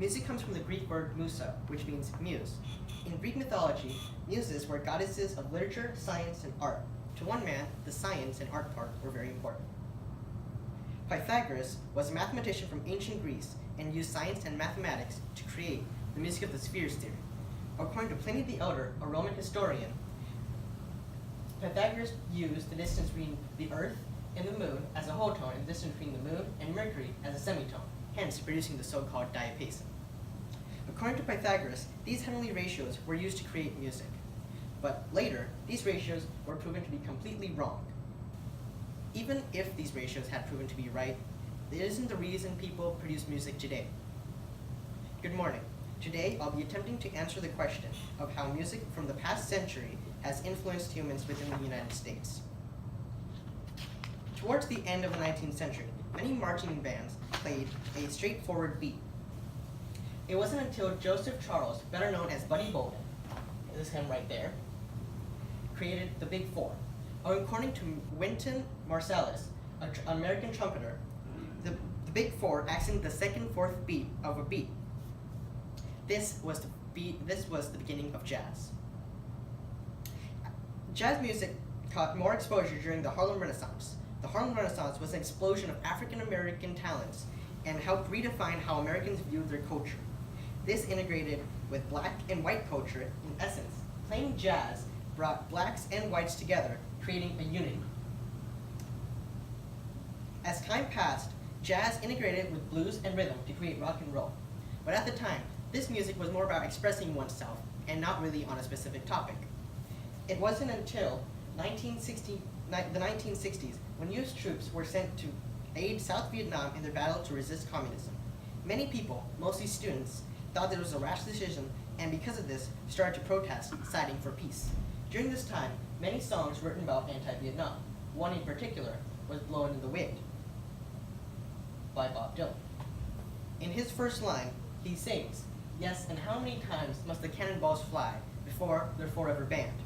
Music comes from the Greek word musa, which means muse. In Greek mythology, muses were goddesses of literature, science, and art. To one man, the science and art part were very important. Pythagoras was a mathematician from ancient Greece and used science and mathematics to create the music of the spheres theory. According to Pliny the Elder, a Roman historian, Pythagoras used the distance between the Earth and the Moon as a whole tone and the distance between the Moon and Mercury as a semitone, hence producing the so-called diapason. According to Pythagoras, these heavenly ratios were used to create music. But later, these ratios were proven to be completely wrong. Even if these ratios had proven to be right, it isn't the reason people produce music today. Good morning. Today, I'll be attempting to answer the question of how music from the past century has influenced humans within the United States. Towards the end of the 19th century, many marching bands played a straightforward beat. It wasn't until Joseph Charles, better known as Buddy Bolden, this is him right there, created the Big Four. According to Wynton Marsalis, an American trumpeter, the Big Four accented the second, fourth beat of a beat. This was the beginning of jazz. Jazz music caught more exposure during the Harlem Renaissance. The Harlem Renaissance was an explosion of African American talents and helped redefine how Americans viewed their culture. This integrated with black and white culture. In essence, playing jazz brought blacks and whites together, creating a unity. As time passed, jazz integrated with blues and rhythm to create rock and roll. But at the time, this music was more about expressing oneself and not really on a specific topic. It wasn't until the 1960s when U.S. troops were sent to aid South Vietnam in their battle to resist communism. Many people, mostly students, thought that it was a rash decision, and because of this, started to protest, citing for peace. During this time, many songs written about anti-Vietnam. One in particular was Blowin' in the Wind by Bob Dylan. In his first line, he sings, "Yes, and how many times must the cannonballs fly before they're forever banned?"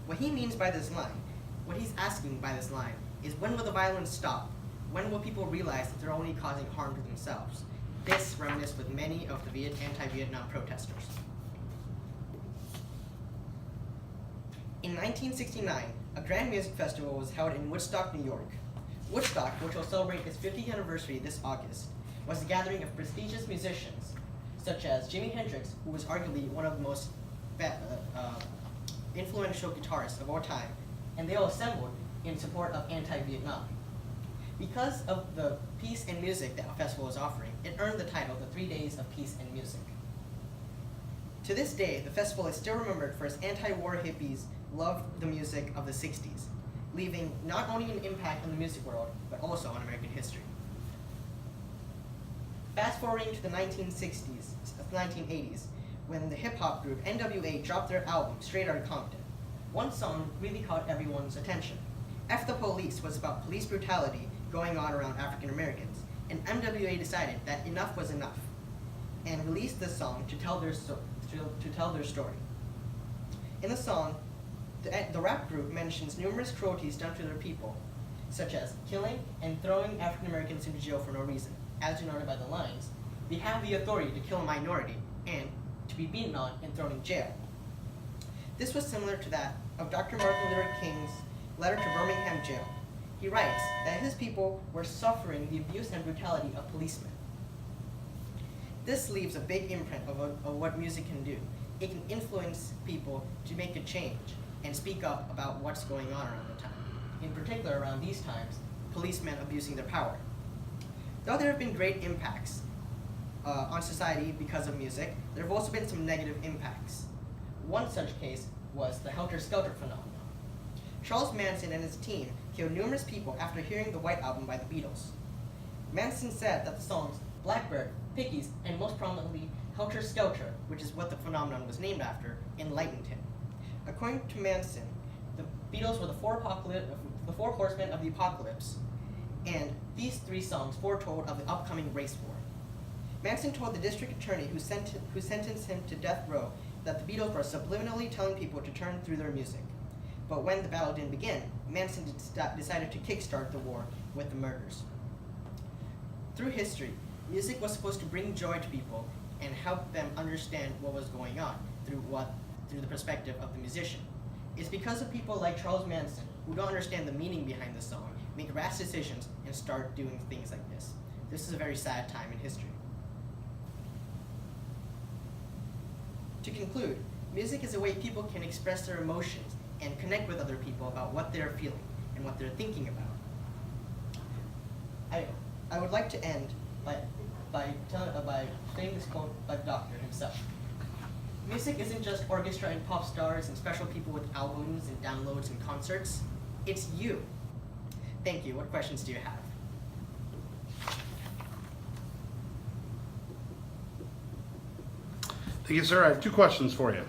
What he means by this line, what he's asking by this line, is when will the violence stop? When will people realize that they're only causing harm to themselves? This reminisced with many of the anti-Vietnam protesters. In 1969, a grand music festival was held in Woodstock, New York. Woodstock, which will celebrate its 50th anniversary this August, was a gathering of prestigious musicians, such as Jimi Hendrix, who was arguably one of the most influential guitarists of all time, and they all assembled in support of anti-Vietnam. Because of the peace and music that the festival was offering, it earned the title the 3 Days of Peace and Music. To this day, the festival is still remembered for its anti-war hippies loved the music of the 60s, leaving not only an impact on the music world, but also on American history. Fast forwarding to the 1980s, when the hip-hop group NWA dropped their album, Straight Outta Compton. One song really caught everyone's attention. F the Police was about police brutality going on around African Americans, and NWA decided that enough was enough, and released this song to tell their story. In the song, the rap group mentions numerous cruelties done to their people, such as killing and throwing African Americans into jail for no reason. As denoted by the lines, "We have the authority to kill a minority and to be beaten on and thrown in jail." This was similar to that of Dr. Martin Luther King's letter to Birmingham jail. He writes that his people were suffering the abuse and brutality of policemen. This leaves a big imprint of what music can do. It can influence people to make a change and speak up about what's going on around the time. In particular, around these times, policemen abusing their power. Though there have been great impacts on society because of music, there have also been some negative impacts. One such case was the helter-skelter phenomenon. Charles Manson and his team killed numerous people after hearing the White Album by the Beatles. Manson said that the songs Blackbird, Pickies, and most prominently Helter-Skelter, which is what the phenomenon was named after, enlightened him. According to Manson, the Beatles were the four horsemen of the apocalypse, and these three songs foretold of the upcoming race war. Manson told the district attorney who sentenced him to death row that the Beatles were subliminally telling people to turn through their music. But when the battle didn't begin, Manson decided to kickstart the war with the murders. Through history, music was supposed to bring joy to people and help them understand what was going on through the perspective of the musician. It's because of people like Charles Manson who don't understand the meaning behind the song, make rash decisions, and start doing things like this. This is a very sad time in history. To conclude, music is a way people can express their emotions and connect with other people about what they're feeling and what they're thinking about. I would like to end by saying this quote by the Doctor himself. Music isn't just orchestra and pop stars and special people with albums and downloads and concerts. It's you. Thank you. What questions do you have? Thank you, sir. I have 2 questions for you.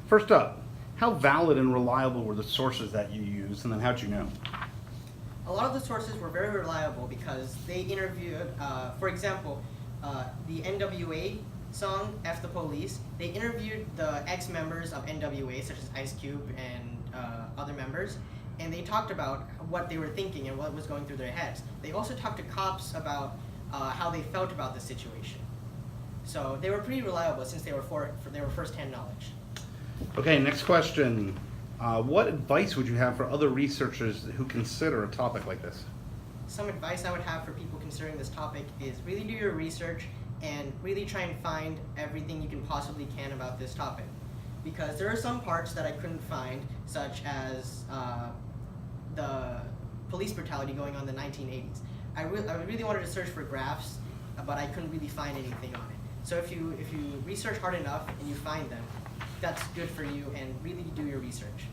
First up, how valid and reliable were the sources that you used, and then how'd you know? A lot of the sources were very reliable because they interviewed, for example, the NWA song, F the Police, they interviewed the ex-members of NWA, such as Ice Cube and other members, and they talked about what they were thinking and what was going through their heads. They also talked to cops about how they felt about the situation. So they were pretty reliable since they were first-hand knowledge. Okay, next question. What advice would you have for other researchers who consider a topic like this? Some advice I would have for people considering this topic is really do your research and really try and find everything you can possibly can about this topic. Because there are some parts that I couldn't find, such as the police brutality going on in the 1980s. I really wanted to search for graphs, but I couldn't really find anything on it. So if you research hard enough and you find them, that's good for you, and really do your research.